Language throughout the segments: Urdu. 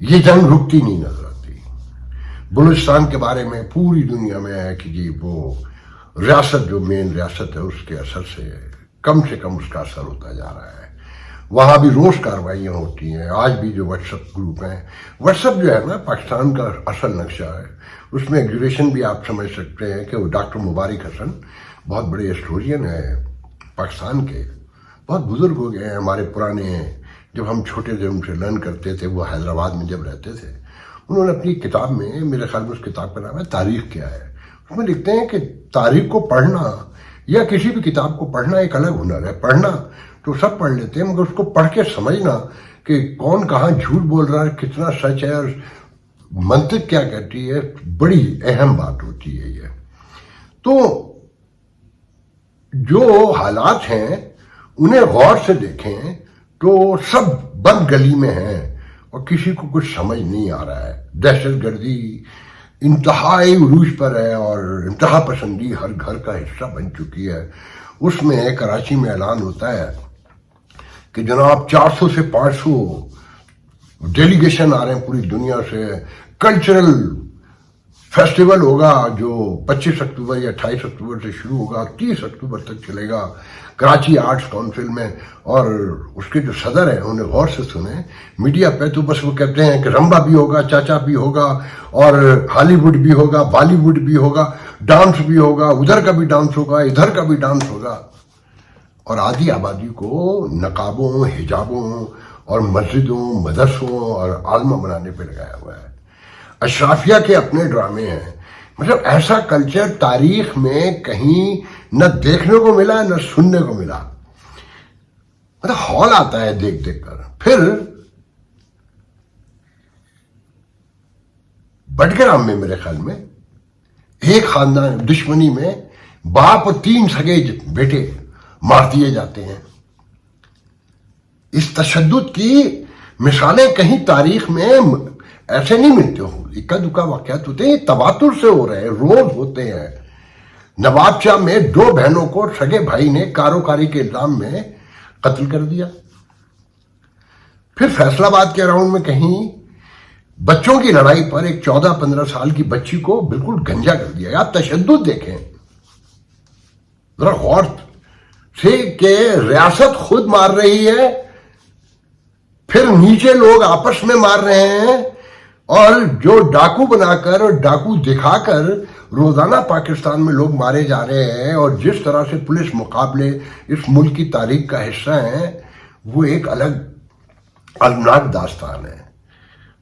یہ جنگ رکتی نہیں نظر آتی. بلوچستان کے بارے میں پوری دنیا میں ہے کہ جی وہ ریاست جو مین ریاست ہے اس کے اثر سے کم اس کا اثر ہوتا جا رہا ہے. وہاں بھی روز کاروائیاں ہوتی ہیں. آج بھی جو واٹس ایپ گروپ ہیں, واٹس ایپ جو ہے نا پاکستان کا اصل نقشہ ہے. اس میں ایگزیبیشن بھی آپ سمجھ سکتے ہیں کہ وہ ڈاکٹر مبارک حسن بہت بڑے ہسٹورین ہیں پاکستان کے, بہت بزرگ ہو گئے ہیں ہمارے پرانے. جب ہم چھوٹے تھے ان سے لرن کرتے تھے, وہ حیدرآباد میں جب رہتے تھے, انہوں نے اپنی کتاب میں, میرے خیال میں اس کتاب کا نام ہے تاریخ کیا ہے, اس میں لکھتے ہیں کہ تاریخ کو پڑھنا یا کسی بھی کتاب کو پڑھنا ایک الگ ہنر ہے. پڑھنا تو سب پڑھ لیتے ہیں, مگر اس کو پڑھ کے سمجھنا کہ کون کہاں جھوٹ بول رہا ہے, کتنا سچ ہے, اور منطق کیا کہتی ہے, بڑی اہم بات ہوتی ہے یہ. تو جو حالات ہیں انہیں غور سے دیکھیں تو سب بند گلی میں ہیں اور کسی کو کچھ سمجھ نہیں آ رہا ہے. دہشت گردی انتہائی عروج پر ہے اور انتہا پسندی ہر گھر کا حصہ بن چکی ہے. اس میں کراچی میں اعلان ہوتا ہے کہ جناب 400 سے 500 ڈیلیگیشن آ رہے ہیں پوری دنیا سے. کلچرل فیسٹیول ہوگا جو 25 اکتوبر یا 28 اکتوبر سے شروع ہوگا, 30 اکتوبر تک چلے گا کراچی آرٹس کونسل میں. اور اس کے جو صدر ہیں انہیں غور سے سنیں. میڈیا پہ تو بس وہ کہتے ہیں کہ رمبا بھی ہوگا, چاچا بھی ہوگا, اور ہالی ووڈ بھی ہوگا, بالی ووڈ بھی ہوگا, ڈانس بھی ہوگا, ادھر کا بھی ڈانس ہوگا, ادھر کا بھی ڈانس ہوگا. اور آدھی آبادی کو نقابوں, حجابوں اور مسجدوں, مدرسوں اور عالمہ بنانے پہ لگایا ہوا ہے. اشرافیہ کے اپنے ڈرامے ہیں. مطلب ایسا کلچر تاریخ میں کہیں نہ دیکھنے کو ملا نہ سننے کو ملا. مطلب ہال آتا ہے دیکھ دیکھ کر. پھر بٹگرام میں میرے خیال میں ایک خاندان دشمنی میں باپ اور 3 سگے بیٹے مار دیے جاتے ہیں. اس تشدد کی مثالیں کہیں تاریخ میں ایسے نہیں ملتے ہوں. اکا دکا واقعات ہوتے ہیں, یہ تواتر سے ہو رہے ہیں, روز ہوتے ہیں. نواب شاہ میں 2 بہنوں کو سگے بھائی نے کاروکاری کے الزام میں قتل کر دیا. پھر فیصل آباد کے اراؤنڈ میں کہیں بچوں کی لڑائی پر ایک 14-15 سال کی بچی کو بالکل گنجا کر دیا. آپ تشدد دیکھیں ذرا غور سے کہ ریاست خود مار رہی ہے, پھر نیچے لوگ آپس میں مار رہے ہیں, اور جو ڈاکو بنا کر اور ڈاکو دکھا کر روزانہ پاکستان میں لوگ مارے جا رہے ہیں, اور جس طرح سے پولیس مقابلے اس ملک کی تاریخ کا حصہ ہیں, وہ ایک الگ المناک داستان ہے.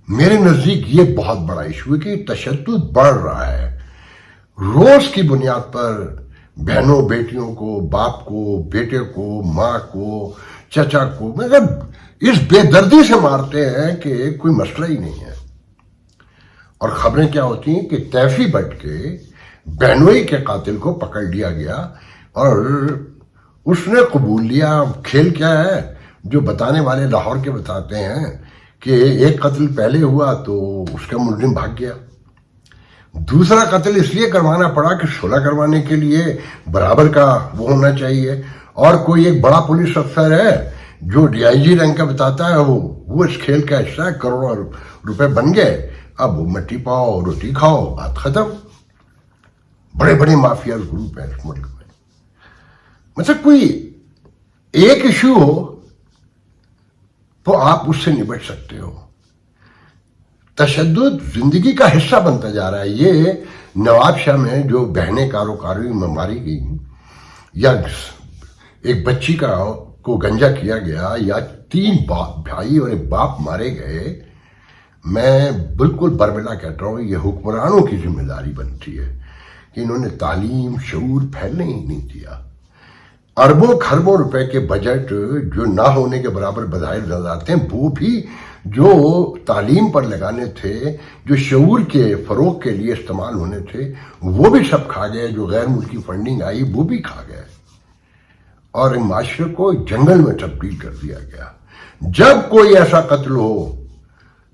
میرے نزدیک یہ بہت بڑا ایشو ہے کہ تشدد بڑھ رہا ہے. روز کی بنیاد پر بہنوں بیٹیوں کو, باپ کو بیٹے کو, ماں کو, چچا کو, مطلب اس بے دردی سے مارتے ہیں کہ کوئی مسئلہ ہی نہیں ہے. اور خبریں کیا ہوتی ہیں کہ تیفی بٹ کے بہنوئی کے قاتل کو پکڑ لیا گیا اور اس نے قبول لیا. کھیل کیا ہے جو بتانے والے لاہور کے بتاتے ہیں کہ ایک قتل پہلے ہوا تو اس کا ملزم بھاگ گیا, دوسرا قتل اس لیے کروانا پڑا کہ صلح کروانے کے لیے برابر کا وہ ہونا چاہیے. اور کوئی ایک بڑا پولیس افسر ہے جو DIG رینک کا بتاتا ہے وہ اس کھیل کا حصہ ہے, کروڑوں روپے بن گئے, اب وہ مٹی پاؤ روٹی کھاؤ, بات ختم. بڑے بڑے مافیا گروپ ہیں اس ملک میں. مطلب کوئی ایک ایشو ہو تو آپ اس سے نبٹ سکتے ہو. تشدد زندگی کا حصہ بنتا جا رہا ہے. یہ نواب شاہ میں جو بہنیں کاروکاری میں ماری گئی, یا ایک بچی کو گنجا کیا گیا, یا 3 بھائی اور ایک باپ مارے گئے, میں بالکل برملا کہتا ہوں یہ حکمرانوں کی ذمہ داری بنتی ہے کہ انہوں نے تعلیم شعور پھیلنے ہی نہیں دیا. اربوں کھربوں روپے کے بجٹ جو نہ ہونے کے برابر بظاہر نظر آتے ہیں, وہ بھی جو تعلیم پر لگانے تھے, جو شعور کے فروغ کے لیے استعمال ہونے تھے, وہ بھی سب کھا گئے. جو غیر ملکی فنڈنگ آئی وہ بھی کھا گئے, اور معاشرے کو جنگل میں تبدیل کر دیا گیا. جب کوئی ایسا قتل ہو,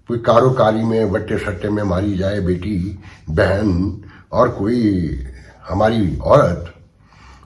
کوئی کاروکاری میں وٹے سٹے میں ماری جائے بیٹی بہن اور کوئی ہماری عورت,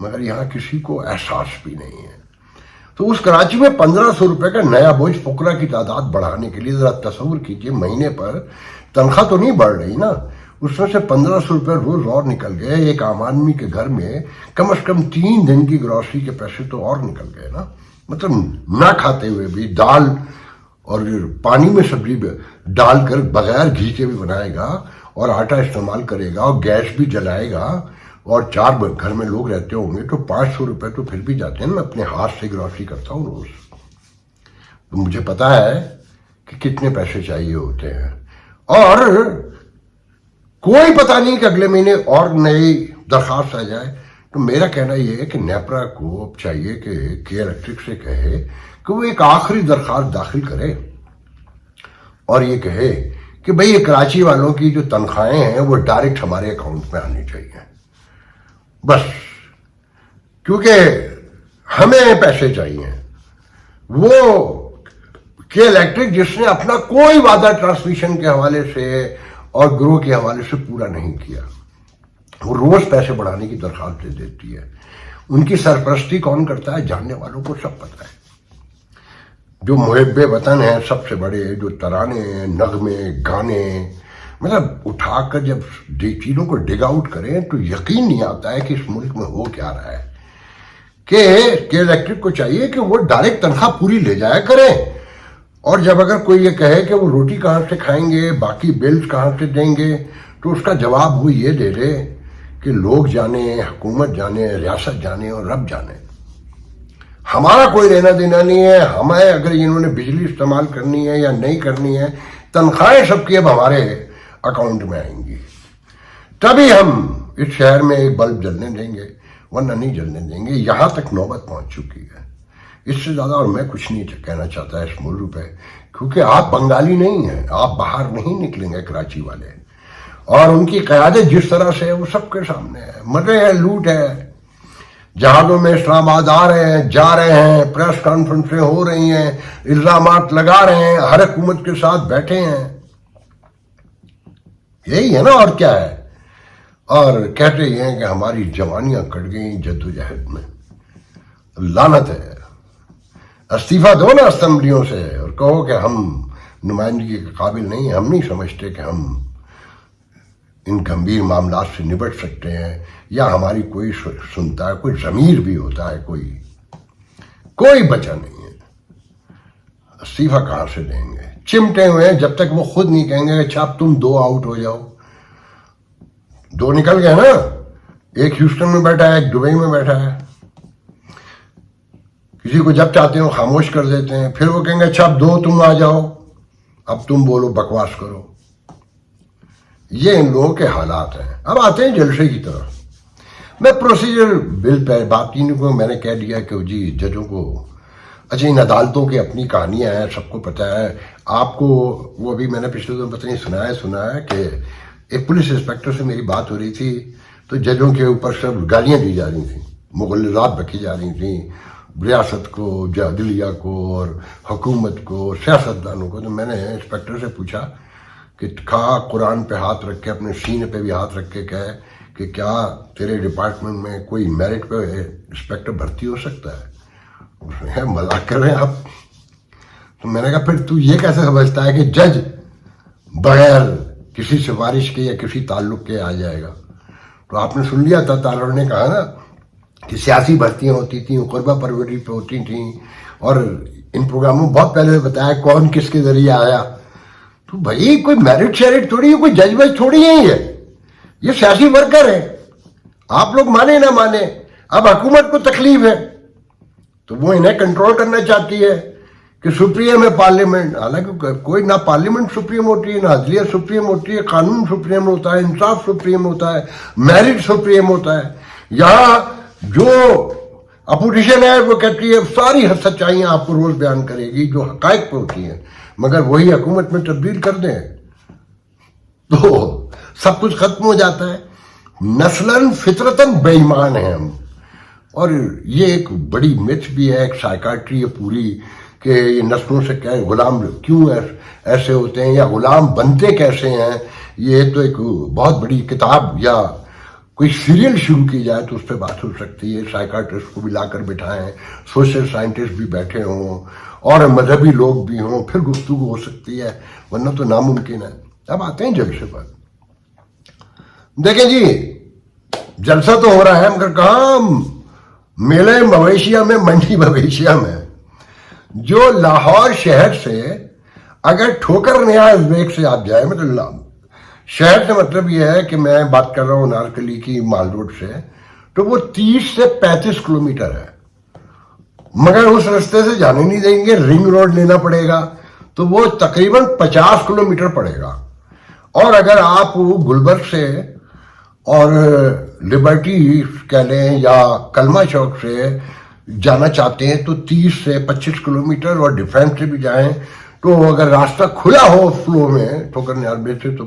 مگر یہاں کسی کو احساس بھی نہیں ہے. تو اس کراچی میں 1500 روپے کا نیا بوجھ فقراء کی تعداد بڑھانے کے لیے ذرا تصور کیجئے, مہینے پر تنخواہ تو نہیں بڑھ رہی نا, اس میں سے 1500 روپے روز اور نکل گئے. ایک عام آدمی کے گھر میں کم از کم 3 دن کی گروسری کے پیسے تو اور نکل گئے نا. مطلب نہ کھاتے ہوئے بھی دال اور پانی میں سبزی ڈال کر بغیر گھی کے بھی بنائے گا, اور آٹا استعمال کرے گا, اور گیس بھی جلائے گا, اور 4 گھر میں لوگ رہتے ہوں گے تو 500 روپے تو پھر بھی جاتے ہیں. میں اپنے ہاتھ سے گروسری کرتا ہوں روز, تو مجھے پتا ہے کہ کتنے پیسے چاہیے ہوتے ہیں. اور کوئی پتہ نہیں کہ اگلے مہینے اور نئی درخواست آ جائے. تو میرا کہنا یہ ہے کہ نیپرا کو اب چاہیے کہ کے الیکٹرک سے کہے کہ وہ ایک آخری درخواست داخل کرے اور یہ کہے کہ بھئی یہ کراچی والوں کی جو تنخواہیں ہیں وہ ڈائریکٹ ہمارے اکاؤنٹ میں آنی چاہیے بس, کیونکہ ہمیں پیسے چاہیے. وہ کے الیکٹرک جس نے اپنا کوئی وعدہ ٹرانسمیشن کے حوالے سے اور گروہ کے حوالے سے پورا نہیں کیا, وہ روز پیسے بڑھانے کی درخواست دے دیتی ہے. ان کی سرپرستی کون کرتا ہے, جاننے والوں کو سب پتہ ہے. جو محب وطن ہیں سب سے بڑے, جو ترانے ہیں, نغمے, گانے, مطلب اٹھا کر جب چیزوں کو ڈگ آؤٹ کریں تو یقین نہیں آتا ہے کہ اس ملک میں ہو کیا رہا ہے. کہ الیکٹرک کو چاہیے کہ وہ ڈائریکٹ تنخواہ پوری لے جایا کریں, اور جب اگر کوئی یہ کہے کہ وہ روٹی کہاں سے کھائیں گے, باقی بلز کہاں سے دیں گے, تو اس کا جواب وہ یہ دے دے کہ لوگ جانے, حکومت جانے, ریاست جانے اور رب جانے, ہمارا کوئی لینا دینا نہیں ہے. ہمیں اگر انہوں نے بجلی استعمال کرنی ہے یا نہیں کرنی ہے, تنخواہیں سب کی اب ہمارے اکاؤنٹ میں آئیں گی, تبھی ہم اس شہر میں ایک بلب جلنے دیں گے, ورنہ نہیں جلنے دیں گے. یہاں تک نوبت پہنچ چکی ہے. اس سے زیادہ اور میں کچھ نہیں کہنا چاہتا اس موضوع پہ, کیونکہ آپ بنگالی نہیں ہیں, آپ باہر نہیں نکلیں گے کراچی والے, اور ان کی قیادت جس طرح سے ہے وہ سب کے سامنے ہے. مزے ہے, لوٹ ہے, جہازوں میں اسلام آباد آ رہے ہیں, جا رہے ہیں, پریس کانفرنسیں ہو رہی ہیں, الزامات لگا رہے ہیں, ہر حکومت کے ساتھ بیٹھے ہیں. یہی ہے نا, اور کیا ہے. اور کہتے یہ ہیں کہ ہماری جوانیاں کٹ گئیں جدوجہد میں. لعنت ہے. استعفیٰ دو نا اسمبلیوں سے اور کہو کہ ہم نمائندگی کے قابل نہیں, ہم نہیں سمجھتے کہ ہم ان گمبھیر معاملات سے نبٹ سکتے ہیں, یا ہماری کوئی سنتا ہے, کوئی ضمیر بھی ہوتا ہے, کوئی بچا نہیں ہے. استعفیٰ کہاں سے دیں گے, چمٹے ہوئے ہیں. جب تک وہ خود نہیں کہیں گے کہ اچھا تم 2 آؤٹ ہو جاؤ. 2 نکل گئے نا, ایک ہیوسٹن میں بیٹھا ہے, ایک دبئی میں بیٹھا ہے. کسی کو جب چاہتے ہیں خاموش کر دیتے ہیں, پھر وہ کہیں گے اچھا اب 2 تم آ جاؤ, اب تم بولو, بکواس کرو. یہ ان لوگوں کے حالات ہیں. اب آتے ہیں جلسے کی طرف. میں پروسیجر بل پہ بات کی نہیں, کو میں نے کہہ دیا کہ جی ججوں کو, اچھا ان عدالتوں کی اپنی کہانیاں ہیں, سب کو پتہ ہے. آپ کو وہ ابھی میں نے پچھلے دن پتہ نہیں سنا ہے کہ ایک پولیس انسپیکٹر سے میری بات ہو رہی تھی, تو ججوں کے اوپر سب گالیاں دی جا رہی تھیں, مغلظات بکی جا رہی تھیں, ریاست کو, عدلیہ کو, اور حکومت کو, سیاستدانوں کو. تو میں نے انسپیکٹر سے پوچھا کہ کھا قرآن پہ ہاتھ رکھ کے, اپنے سینے پہ بھی ہاتھ رکھ کے کہے کہ کیا تیرے ڈپارٹمنٹ میں کوئی میرٹ پہ انسپیکٹر بھرتی ہو سکتا ہے. اس نے مذاق کر رہے ہیں آپ. تو میں نے کہا پھر تو یہ کیسے سمجھتا ہے کہ جج بغیر کسی سفارش کے یا کسی تعلق کے آ جائے گا. تو آپ نے سن لیا تھا, تعلق نے کہا نا کہ سیاسی بھرتیاں ہوتی تھیں, قربہ پروری پہ ہوتی تھیں, اور ان پروگراموں بہت پہلے بتایا کون کس کے ذریعے آیا. تو بھائی کوئی میرٹ شیرٹ تھوڑی ہے, کوئی جج وج تھوڑی ہے, یہ سیاسی ورکر ہے. آپ لوگ مانے نہ مانے, اب حکومت کو تکلیف ہے تو وہ انہیں کنٹرول کرنا چاہتی ہے کہ سپریم ہے پارلیمنٹ. حالانکہ کوئی نہ پارلیمنٹ سپریم ہوتی ہے, نہ عدلیہ سپریم ہوتی ہے, قانون سپریم ہوتا ہے, انصاف سپریم ہوتا ہے, میرٹ سپریم ہوتا ہے. یہاں جو اپوزیشن ہے وہ کہتی ہے ساری سچائیاں آپ کو روز بیان کرے گی جو حقائق پہ ہوتی ہیں, مگر وہی حکومت میں تبدیل کر دیں تو سب کچھ ختم ہو جاتا ہے. نسلاً فطرتاً بے ایمان ہیں ہم. اور یہ ایک بڑی متھ بھی ہے, ایک سائیکارٹری ہے پوری, کہ یہ نسلوں سے کیا غلام کیوں ایسے ہوتے ہیں یا غلام بنتے کیسے ہیں. یہ تو ایک بہت بڑی کتاب یا کوئی سیریل شروع کی جائے تو اس پہ بات ہو سکتی ہے, سائیکاٹرسٹ کو بھی لا کر بٹھائیں, سوشل سائنٹسٹ بھی بیٹھے ہوں اور مذہبی لوگ بھی ہوں, پھر گفتگو ہو سکتی ہے, ورنہ تو ناممکن ہے. اب آتے ہیں جلسے پر. دیکھیں جی, جلسہ تو ہو رہا ہے مگر کہاں میلے مویشیا میں, منڈی مویشیا میں. جو لاہور شہر سے اگر ٹھوکر نیاز بیگ سے آپ جائیں, مطلب شہر سے مطلب یہ ہے کہ میں بات کر رہا ہوں نارکلی کی مال روڈ سے, تو وہ 30 سے 35 کلومیٹر ہے, مگر اس رستے سے جانے نہیں دیں گے, رنگ روڈ لینا پڑے گا, تو وہ تقریباً 50 کلومیٹر پڑے گا. اور اگر آپ گلبرگ سے اور لبرٹی کہہ لیں یا کلمہ چوک سے جانا چاہتے ہیں تو 30 سے 25 کلومیٹر, اور ڈیفینس سے بھی جائیں تو اگر راستہ کھلا ہو فلو میں ٹھوکر نیاز بیگ سے تو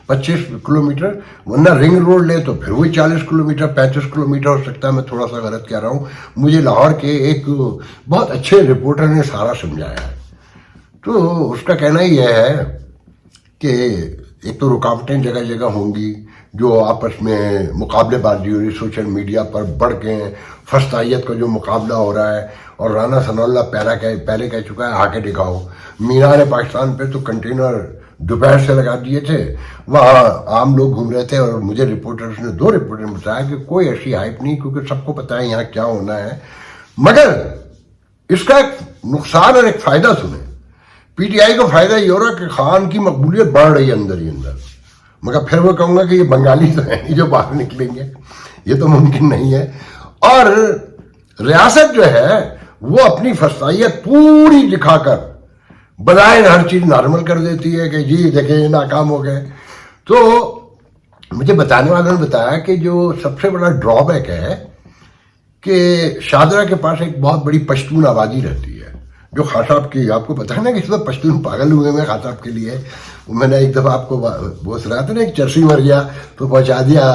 25 کلومیٹر, ورنہ رنگ روڈ لے تو پھر وہی 40 کلومیٹر 35 کلومیٹر ہو سکتا ہے. میں تھوڑا سا غلط کہہ رہا ہوں, مجھے لاہور کے ایک بہت اچھے رپورٹر نے سارا سمجھایا ہے. تو اس کا کہنا یہ ہے کہ ایک تو رکاوٹیں جگہ جگہ ہوں گی, جو آپس میں مقابلے بازی ہو رہی, سوشل میڈیا پر بڑھ کے فسطائیت کا جو مقابلہ ہو رہا ہے, اور رانا ثناء اللہ پہلے کہہ چکا ہے آ کے دکھاؤ. مینار پاکستان پہ تو کنٹینر دوپہر سے لگا دیے تھے, وہاں عام لوگ گھوم رہے تھے, اور مجھے رپورٹرز نے 2 رپورٹر نے بتایا کہ کوئی ایسی ہائپ نہیں, کیونکہ سب کو پتہ ہے یہاں کیا ہونا ہے. مگر اس کا ایک نقصان اور ایک فائدہ سنیں. پی ٹی آئی کو فائدہ یہ ہو رہا کہ خان کی مقبولیت بڑھ رہی ہے اندر ہی اندر, مگر پھر وہ کہوں گا کہ یہ بنگالی تو ہیں جو باہر نکلیں گے, یہ تو ممکن نہیں ہے. اور ریاست جو ہے وہ اپنی فسطائیت پوری دکھا کر بظاہر ہر چیز نارمل کر دیتی ہے کہ جی دیکھیں ناکام ہو گئے. تو مجھے بتانے والوں نے بتایا کہ جو سب سے بڑا ڈرا بیک ہے کہ شاہدرہ کے پاس ایک بہت بڑی پشتون آبادی رہتی ہے, جو خان صاحب کی, آپ کو پتہ ہے نا کہ اس وقت پشتون پاگل ہوئے ہیں خان صاحب کے لیے. میں نے ایک دفعہ آپ کو وہ سنا تھا نا, ایک چرسی مر گیا تو پہنچا دیا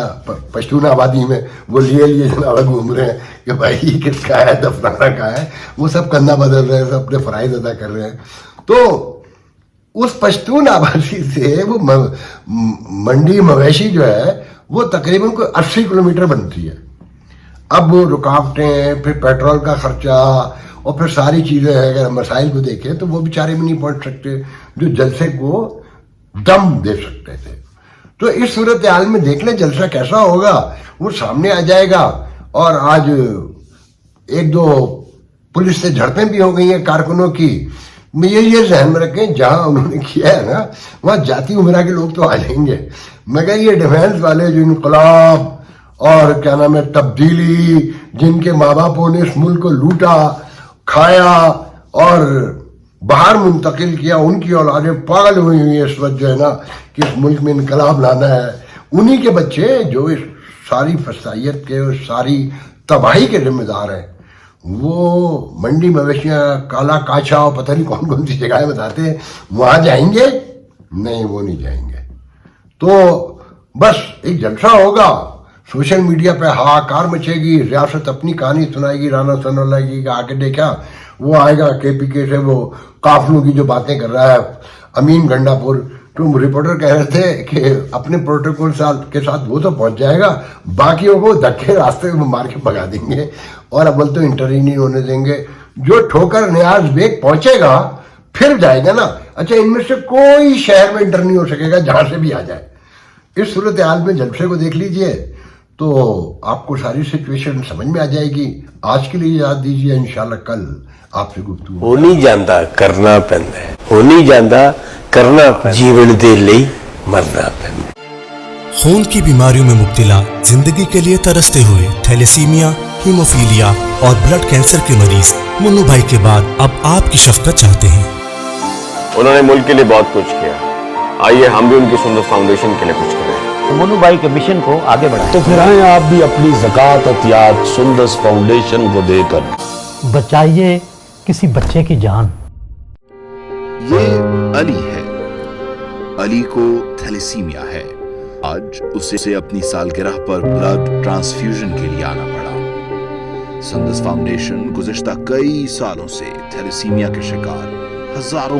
پشتون آبادی میں, وہ لیے جناب گھوم رہے ہیں کہ بھائی یہ کس کا ہے, دفنانا کا ہے, وہ سب کندھا بدل رہے ہیں, سب اپنے فرائض ادا کر رہے ہیں. تو اس پشتون آبادی سے وہ منڈی مویشی جو ہے وہ تقریباً کوئی 80 کلومیٹر بنتی ہے. اب وہ رکاوٹیں, پھر پیٹرول کا خرچہ, اور پھر ساری چیزیں ہیں, اگر مسائل کو دیکھیں تو وہ بیچارے بھی نہیں پہنچ سکتے جو جلسے کو دم دے سکتے تھے. تو اس صورتحال میں دیکھ لیں جلسہ کیسا ہوگا, وہ سامنے آ جائے گا. اور آج 1-2 پولیس سے جھڑپیں بھی ہو گئی ہیں کارکنوں کی. یہ ذہن میں رکھیں جہاں انہوں نے کیا ہے نا وہاں جاتی عمرہ کے لوگ تو آ جائیں گے, مگر یہ ڈیفینس والے جو انقلاب اور کیا نام ہے تبدیلی, جن کے ماں باپوں نے اس ملک کو لوٹا کھایا اور باہر منتقل کیا, ان کی اولادیں پاگل ہوئی ہوئی ہیں اس وقت جو ہے نا کہ اس ملک میں انقلاب لانا ہے. انہی کے بچے جو اس ساری فسطائیت کے, اس ساری تباہی کے ذمہ دار ہیں, وہ منڈی مویشیاں, کالا کاچا اور پتہ نہیں کون کون سی جگہیں بتاتے ہیں, وہاں جائیں گے نہیں, وہ نہیں جائیں گے. تو بس ایک جلسہ ہوگا, سوشل میڈیا پہ ہاکار مچے گی, ریاست اپنی کہانی سنائے گی رانا ثناء اللہ کی کہ آگے دیکھا, وہ آئے گا کے پی کے سے وہ قافلوں کی جو باتیں کر رہا ہے امین گنڈا پور. تو رپورٹر کہہ رہے تھے کہ اپنے پروٹوکول کے ساتھ وہ تو پہنچ جائے گا, باقیوں کو دھکے راستے میں مار کے بھگا دیں گے, اور اول تو انٹر ہی نہیں ہونے دیں گے. جو ٹھوکر نیاز بیگ پہنچے گا پھر جائے گا نا. اچھا, ان میں سے کوئی شہر میں انٹر نہیں ہو سکے گا جہاں سے بھی آ جائے. اس صورتحال میں جلسے کو دیکھ لیجئے تو آپ کو ساری سچویشن سمجھ میں آ جائے گی. آج کے لیے یاد دیجیے, انشاءاللہ کل آپ سے گفتگو. ہو نہیں جانتا کرنا پیندا ہے, ہو نہیں جانتا کرنا جیون دے لئی مرنا پیندا. خون کی بیماریوں میں مبتلا, زندگی کے لیے ترستے ہوئے تھیلیسیمیا, ہیموفیلیا اور بلڈ کینسر کے مریض منو بھائی کے بعد اب آپ کی شفقت چاہتے ہیں. انہوں نے ملک کے لیے بہت کچھ کیا, آئیے ہم بھی ان کی سندس فاؤنڈیشن کے لیے کچھ کریں. منو بھائی کے مشن کو آگے بڑھائیں. تو پھر آئیں آپ بھی اپنی زکوٰۃ عطیات سندس فاؤنڈیشن کو دے کر بچائیے کسی بچے کی جان. یہ علی ہے. علی کو تھیلیسیمیا ہے. آج اسے اپنی سالگرہ پر بلڈ ٹرانسفیوژن کے لیے آنا پڑا. سندس فاؤنڈیشن گزشتہ کئی سالوں سے تھیلیسیمیا کے شکار ہزاروں